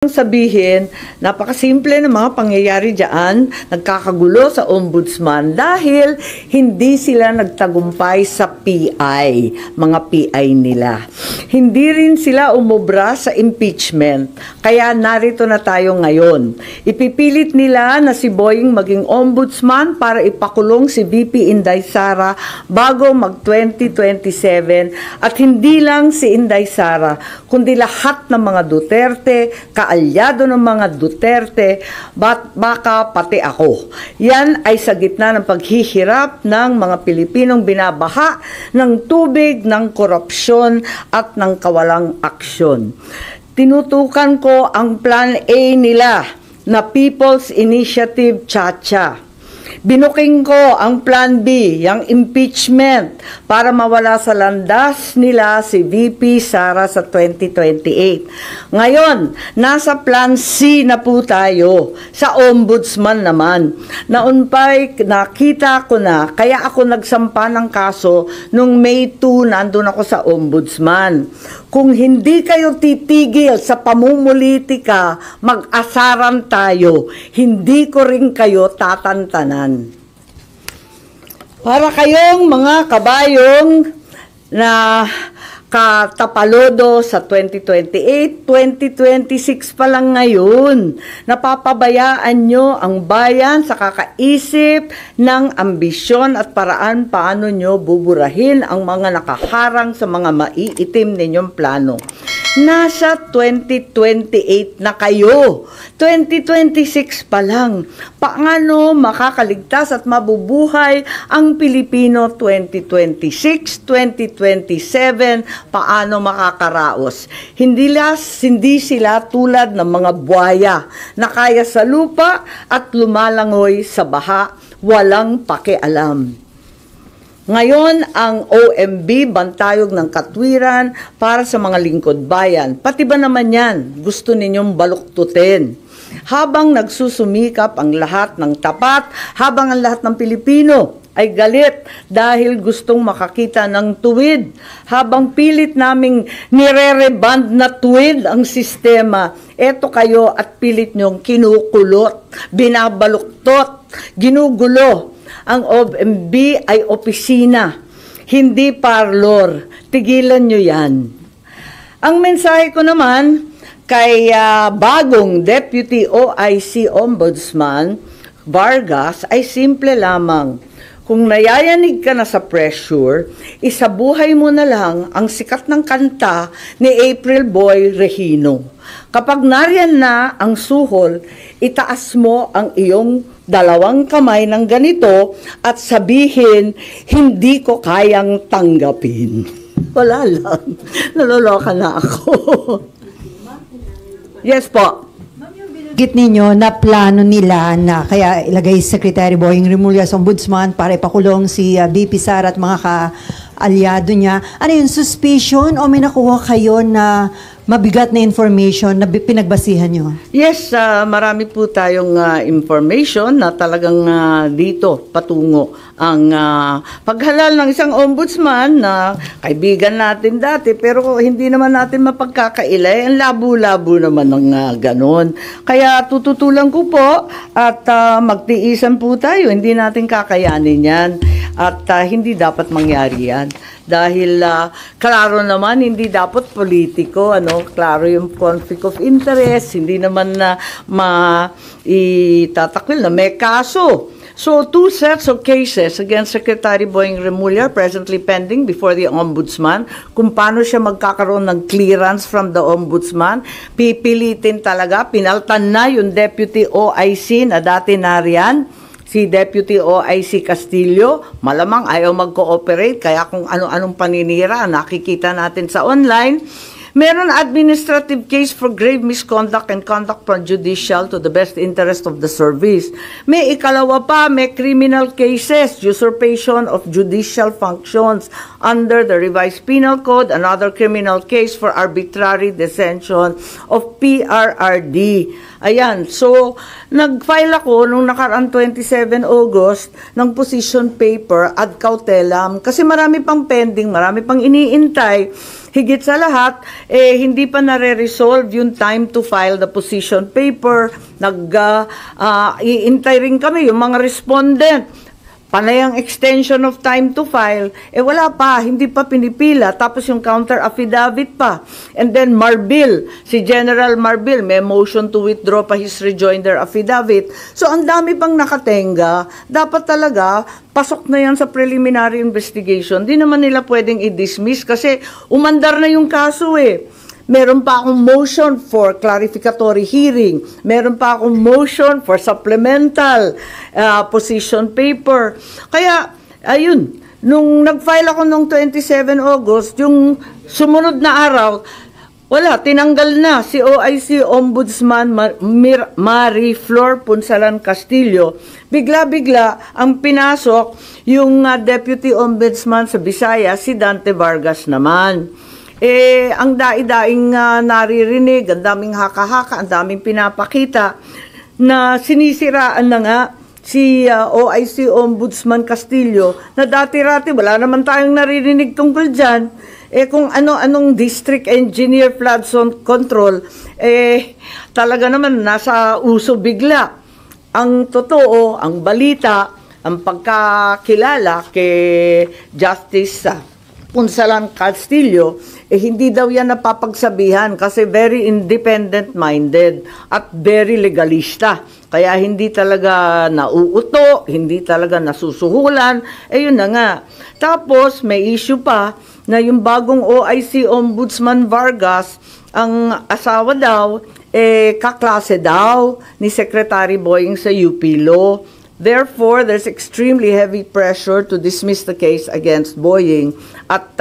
Sabihin, napakasimple ng mga pangyayari diyan, nagkakagulo sa ombudsman dahil hindi sila nagtagumpay sa PI, mga PI nila. Hindi rin sila umubra sa impeachment, kaya narito na tayo ngayon. Ipipilit nila na si Boying maging ombudsman para ipakulong si VP Inday Sara bago mag-2027 at hindi lang si Inday Sara, kundi lahat ng mga Duterte, kaalyado ng mga Duterte, baka pati ako. Yan ay sa gitna ng paghihirap ng mga Pilipinong binabaha ng tubig, ng korupsyon at ng kawalang aksyon. Tinutukan ko ang Plan A nila na People's Initiative Chacha. Binuking ko ang Plan B, yung impeachment, para mawala sa landas nila si VP Sara sa 2028. Ngayon, nasa Plan C na po tayo, sa ombudsman naman. Noon pa'y nakita ko na, kaya ako nagsampa ng kaso nung May 2, nandun ako sa ombudsman. Kung hindi kayo titigil sa pamumulitika, mag-asaran tayo. Hindi ko rin kayo tatantanan. Para kayong mga kabayong na katapalodo sa 2028, 2026 pa lang ngayon. Napapabayaan nyo ang bayan sa kakaisip ng ambisyon at paraan paano nyo buburahin ang mga nakaharang sa mga maiitim ninyong plano. Nasa 2028 na kayo. 2026 pa lang. Paano makakaligtas at mabubuhay ang Pilipino 2026, 2027? Paano makakaraos? Hindi sila tulad ng mga buhaya na kaya sa lupa at lumalangoy sa baha, walang pakialam. Ngayon, ang OMB, bantayog ng katwiran para sa mga lingkod bayan. Pati ba naman yan, gusto ninyong baluktutin? Habang nagsusumikap ang lahat ng tapat, habang ang lahat ng Pilipino ay galit dahil gustong makakita ng tuwid, habang pilit naming nire-reband na tuwid ang sistema, eto kayo at pilit nyong kinukulot, binabaluktot, ginugulo. Ang OMB ay opisina, hindi parlor. Tigilan nyo yan. Ang mensahe ko naman kay bagong Deputy OIC Ombudsman Vargas ay simple lamang. Kung nayayanig ka na sa pressure, isabuhay mo na lang ang sikat ng kanta ni April Boy Regino. Kapag nariyan na ang suhol, itaas mo ang iyong dalawang kamay ng ganito at sabihin, hindi ko kayang tanggapin. Wala lang. Naloloka na ako. Yes po. Git ninyo na plano nila na kaya ilagay Secretary Boying Remulla sa ombudsman para ipakulong si VP Sara at mga ka-alyado niya. Ano yun, suspicion o may nakuha kayo na mabigat na information na pinagbasihan nyo? Yes, marami po tayong information na talagang dito patungo ang paghalal ng isang ombudsman na kaibigan natin dati pero hindi naman natin mapagkakailay. Ang labo-labo naman ng ganon. Kaya tututulan ko po at magtiisan po tayo. Hindi natin kakayanin yan at hindi dapat mangyari yan. Dahil klaro naman, hindi dapat politiko, klaro yung conflict of interest, hindi naman na maitatakwil na may kaso. So, 2 sets of cases against Secretary Boying Remulla presently pending before the Ombudsman. Kung paano siya magkakaroon ng clearance from the Ombudsman, pipilitin talaga, pinaltan na yung Deputy OIC na dati nariyan, si Deputy OIC Castillo, malamang ayaw mag-cooperate, kaya kung ano-anong paninira, nakikita natin sa online. Meron administrative case for grave misconduct and conduct prejudicial to the best interest of the service. May ikalawa pa, may criminal cases, usurpation of judicial functions under the revised penal code, another criminal case for arbitrary detention of PRRD. Ayan, so nag-file ako nung nakaraan 27 August ng position paper ad cautelam kasi marami pang pending, marami pang iniintay. higit sa lahat, hindi pa nare-resolve yung time to file the position paper. Iintay rin kami yung mga respondent. Panay ang extension of time to file, wala pa, hindi pa pinipila, tapos yung counter affidavit pa. And then Marbil, si General Marbil, may motion to withdraw pa his rejoinder affidavit. So ang dami pang nakatenga, dapat talaga, pasok na yan sa preliminary investigation. Di naman nila pwedeng i-dismiss kasi umandar na yung kaso Meron pa akong motion for clarificatory hearing. Meron pa akong motion for supplemental position paper. Kaya, ayun, nung nag-file ako nung 27 August, yung sumunod na araw, wala, tinanggal na si OIC Ombudsman Marie Flor Punsalan Castillo. Bigla-bigla ang pinasok yung Deputy Ombudsman sa Visayas, si Dante Vargas naman. Ang daing naririnig, ang daming haka-haka, ang daming pinapakita na sinisiraan na nga si OIC Ombudsman Castillo na dati-rati wala naman tayong naririnig tungkol dyan. Kung ano-anong district engineer flood zone control, talaga naman nasa uso bigla. Ang totoo, ang balita, ang pagkakilala kay Justice Punsalan Castillo, hindi daw yan napapagsabihan kasi very independent-minded at very legalista. Kaya hindi talaga nauuto, hindi talaga nasusuhulan, yun na nga. Tapos may issue pa na yung bagong OIC Ombudsman Vargas, ang asawa daw, kaklase daw ni Secretary Boying sa UP Law. Therefore, there's extremely heavy pressure to dismiss the case against Boying. At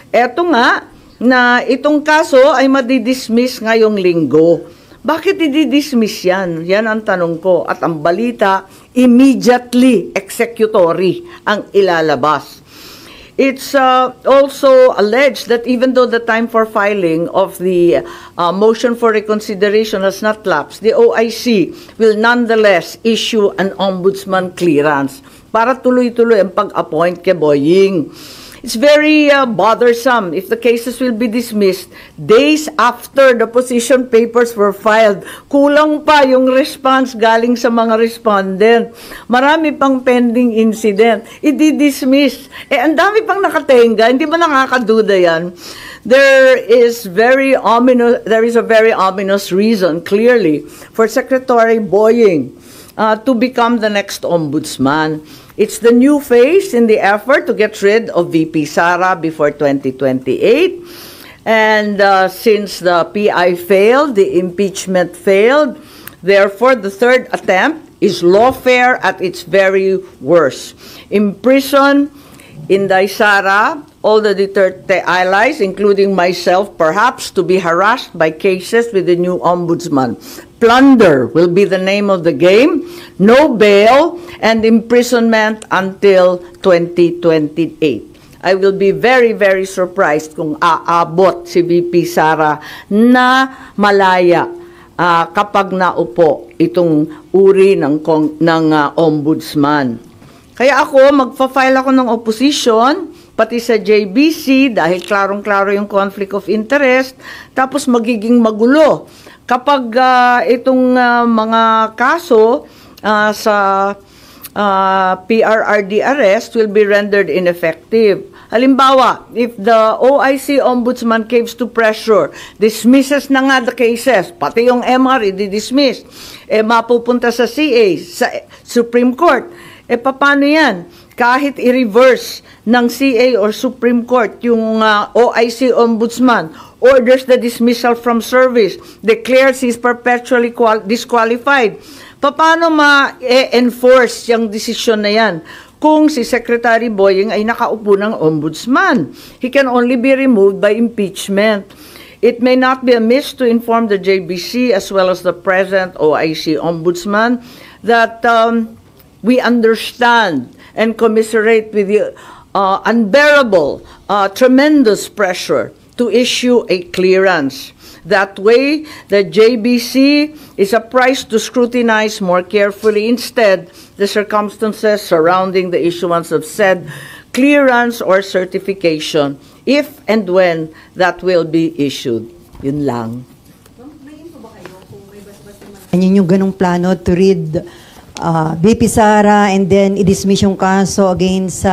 eto nga, na itong kaso ay madidismiss ngayong linggo. Bakit i-dismiss yan? Yan ang tanong ko. At ang balita, immediately executory ang ilalabas. It's also alleged that even though the time for filing of the motion for reconsideration has not lapsed, the OIC will nonetheless issue an ombudsman clearance para tuloy-tuloy ang pag-appoint kay Boying. It's very bothersome if the cases will be dismissed days after the position papers were filed. Kulang pa yung response galing sa mga respondent. Marami pang pending incident. I-dismiss. Ang dami pang nakatenga. Hindi ba nakakaduda yan? There is a very ominous reason, clearly, for Secretary Boying to become the next ombudsman. It's the new phase in the effort to get rid of VP Sara before 2028. And since the PI failed, the impeachment failed, therefore the third attempt is lawfare at its very worst. Imprison Inday Sara, all the Duterte allies, including myself, perhaps, to be harassed by cases with the new ombudsman. Plunder will be the name of the game, no bail, and imprisonment until 2028. I will be very, very surprised kung aabot si VP Sara na malaya kapag naupo itong uri ng ombudsman. Kaya ako, magfa-file ako ng opposition, pati sa JBC, dahil klarong-klaro yung conflict of interest, tapos magiging magulo. Kapag itong mga kaso sa PRRD arrest will be rendered ineffective. Halimbawa, if the OIC Ombudsman caves to pressure, dismisses na nga the cases, pati yung MR i-dismiss, mapupunta sa CA, sa Supreme Court, paano yan? Kahit i-reverse ng CA or Supreme Court yung OIC Ombudsman, orders the dismissal from service, declares he's perpetually disqualified. Paano ma-enforce yung desisyon na yan? Kung si Secretary Boying ay nakaupo ng ombudsman, he can only be removed by impeachment. It may not be amiss to inform the JBC as well as the present OIC Ombudsman that we understand and commiserate with the unbearable, tremendous pressure to issue a clearance. That way, the JBC is apprised to scrutinize more carefully instead the circumstances surrounding the issuance of said clearance or certification. if and when that will be issued. Yun lang. Ano yung ganong plano to read BP Sara and then i-dismiss yung kaso against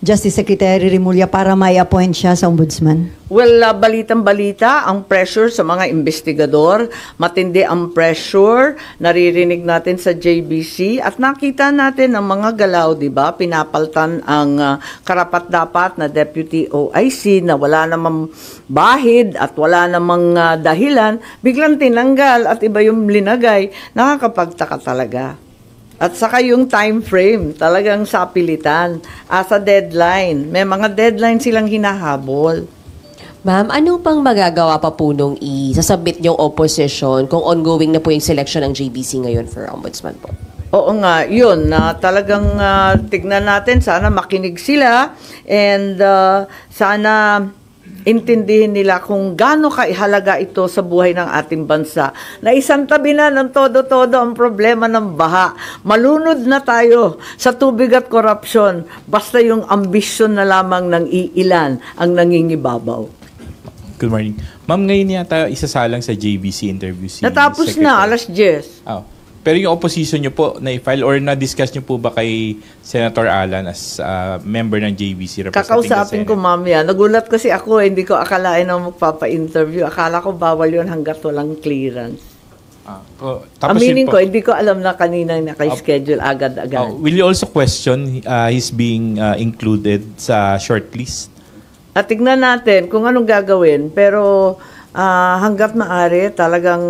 Justice Secretary Remulla para may appoint siya sa ombudsman? Well, balitang-balita, ang pressure sa mga investigador, matindi ang pressure, naririnig natin sa JBC, at nakita natin ang mga galaw, di ba? Pinapaltan ang karapat-dapat na Deputy OIC na wala namang bahid at wala namang dahilan, biglang tinanggal at iba yung linagay, nakakapagtaka talaga. At saka yung time frame, talagang sapilitan, sa deadline. May mga deadline silang hinahabol. Ma'am, ano pang magagawa pa po nung isasubmit niyong opposition kung ongoing na po yung selection ng JBC ngayon for ombudsman po? Oo nga, yun, na talagang tignan natin, sana makinig sila and sana intindihin nila kung gaano kaihalaga ito sa buhay ng ating bansa. Na isang tabi na ng todo-todo ang problema ng baha. Malunod na tayo sa tubig at korupsyon, basta yung ambisyon na lamang ng iilan ang nangingibabaw. Good morning. Ma'am, ngayon yata isasalang sa JBC interview si Natapos Secretary. na, alas 10. Oh. Pero yung opposition nyo po na-file or na-discuss nyo po ba kay Senator Alan as member ng JBC representing Kakausapin ko mamaya. Nagulat kasi ako, hindi ko akalain na magpapa-interview. Akala ko bawal yun hanggat walang clearance. Aminin ko, hindi ko alam na kanina naka-schedule agad-agad. Will you also question his being included sa shortlist? At tignan natin kung anong gagawin. Pero hanggat maaari, talagang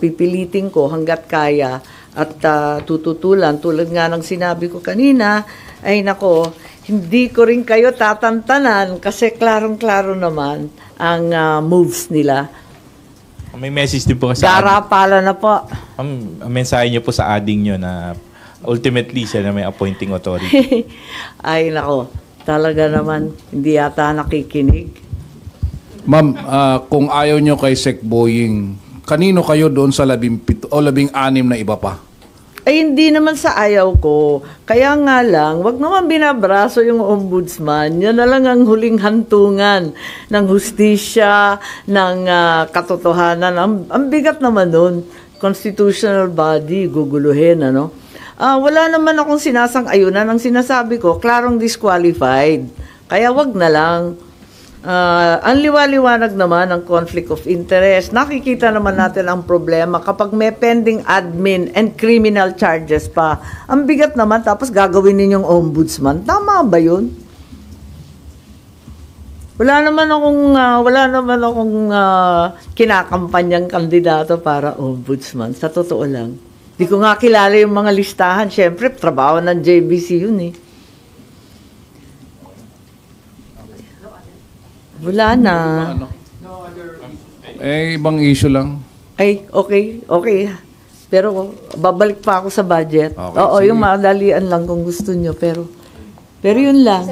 pipilitin ko hanggat kaya at tututulan. Tulad nga ng sinabi ko kanina, ay nako, hindi ko rin kayo tatantanan kasi klarong-klaro naman ang moves nila. May message din po kasi. Garapala na po. Ang mensahe niyo po sa ading niyo na ultimately siya na may appointing authority. Ay nako, talaga naman hindi yata nakikinig. Ma'am, kung ayaw nyo kay Sec Boying, kanino kayo doon sa 17 o 16 na iba pa? Ay hindi naman sa ayaw ko. Kaya nga lang, wag naman binabraso yung ombudsman. Yan na lang ang huling hantungan ng hustisya, ng katotohanan. Ang bigat naman nun. Constitutional body, guguluhin, ano? Wala naman akong sinasang-ayunan. Ang sinasabi ko, klarong disqualified. Kaya wag na lang. Ang liwaliwanag naman ang conflict of interest. Nakikita naman natin ang problema kapag may pending admin and criminal charges pa. Ang bigat naman, tapos gagawin ninyong ombudsman. Tama ba yun? Wala naman akong kinakampanyang kandidato para ombudsman. Sa totoo lang. Di ko nga kilala yung mga listahan. Siyempre, trabaho ng JBC yun eh. Wala na. Ibang issue lang. Ay, okay. Pero babalik pa ako sa budget. Okay, Oo, sige. yung madalian lang kung gusto nyo. Pero yun lang.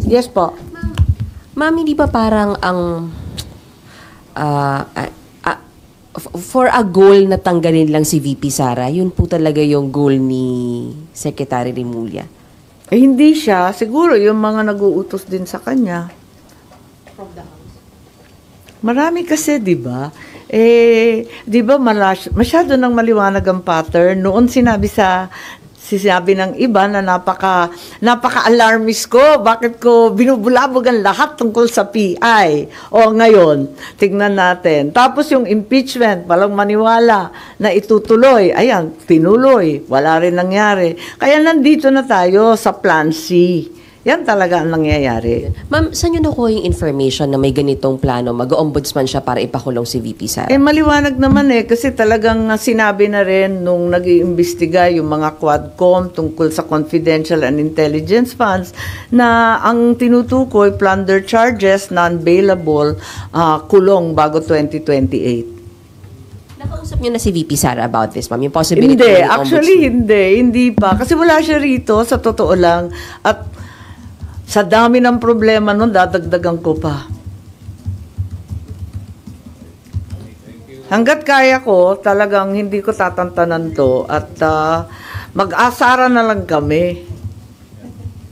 Yes po. Ma'am, hindi ba parang ang for a goal na tanggalin lang si VP Sara, yun po talaga yung goal ni Secretary Remulla? Eh, hindi siya. Siguro yung mga nag-uutos din sa kanya. Marami kasi, di ba? Di ba masyado nang maliwanag ang pattern. Noon sinabi ng iba na napaka-alarmist ko. Bakit ko binubulabog ang lahat tungkol sa PI? O ngayon, tignan natin. Tapos yung impeachment, walang maniwala na itutuloy. Ayan, tinuloy. Wala rin nangyari. Kaya nandito na tayo sa Plan C. Yan talaga ang nangyayari. Ma'am, saan nyo nakuha yung information na may ganitong plano? Mag-ombudsman siya para ipakulong si VP Sara? Maliwanag naman kasi talagang sinabi na rin nung nag-iimbestiga yung mga Quadcom tungkol sa confidential and intelligence funds na ang tinutukoy, plunder charges, non-bailable, kulong bago 2028. Nakausap niyo na si VP Sara about this, ma'am? Yung possibility Hindi, ng actually hindi pa. Kasi wala siya rito, sa totoo lang. At sa dami ng problema nun, dadagdagan ko pa. Hanggat kaya ko, talagang hindi ko tatantanan to at mag-asara na lang kami.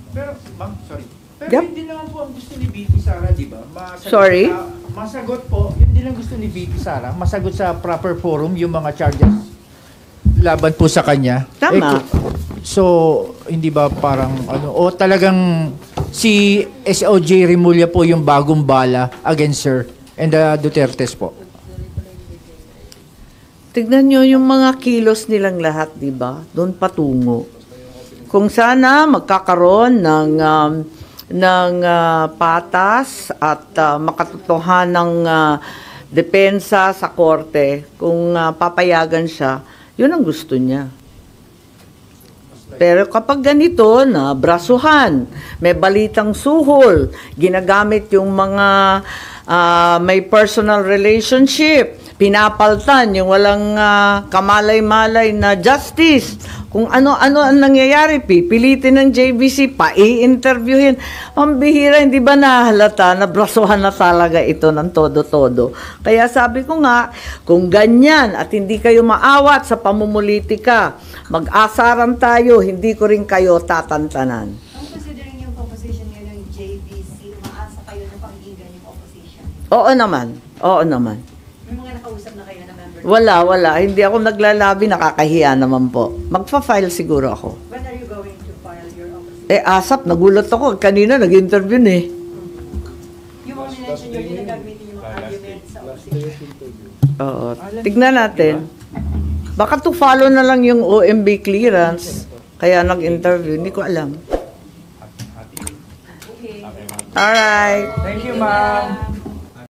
Pero, ma'am, sorry. Pero Yep. yun din naman po ang gusto ni VP Sara, di ba? Sorry? Masagot po, yun din ang gusto ni VP Sara, masagot sa proper forum yung mga charges laban po sa kanya. Tama. So, hindi ba parang ano, o talagang si SOJ Remulla po yung bagong bala against her and the Dutertes po? Tignan nyo yung mga kilos nilang lahat, di ba? Doon patungo. Kung sana magkakaroon ng patas at makatotohanang depensa sa korte, kung papayagan siya, yun ang gusto niya. Pero kapag ganito na brasuhan, may balitang suhol, ginagamit yung mga may personal relationship, pinapaltan yung walang kamalay-malay na justice. Kung ano-ano ang nangyayari, pipilitin ng JBC, pa-i-interviewin. Pambihira, hindi ba nahalata na brasuhan na talaga ito ng todo-todo? Kaya sabi ko nga, kung ganyan at hindi kayo maawat sa pamumulitika, mag-asaran tayo, hindi ko rin kayo tatantanan. Ang considering yung composition ngayon ng JBC, umaasa kayo na pakinggan yung opposition? Oo naman, oo naman. May mga nakausap na kayo na member? Wala. Hindi ako naglalabi, nakakahiya naman po. Magpa-file siguro ako. When are you going to file your opposition? Asap, nagulat ako. Kanina, nag-interview eh. Yung mga minention nyo, yung nagagamitin yung mga arguments sa opposition. Oo. Tignan natin. Baka to follow na lang yung OMB clearance. Kaya nag-interview. Hindi ko alam. Alright. Thank you, ma'am.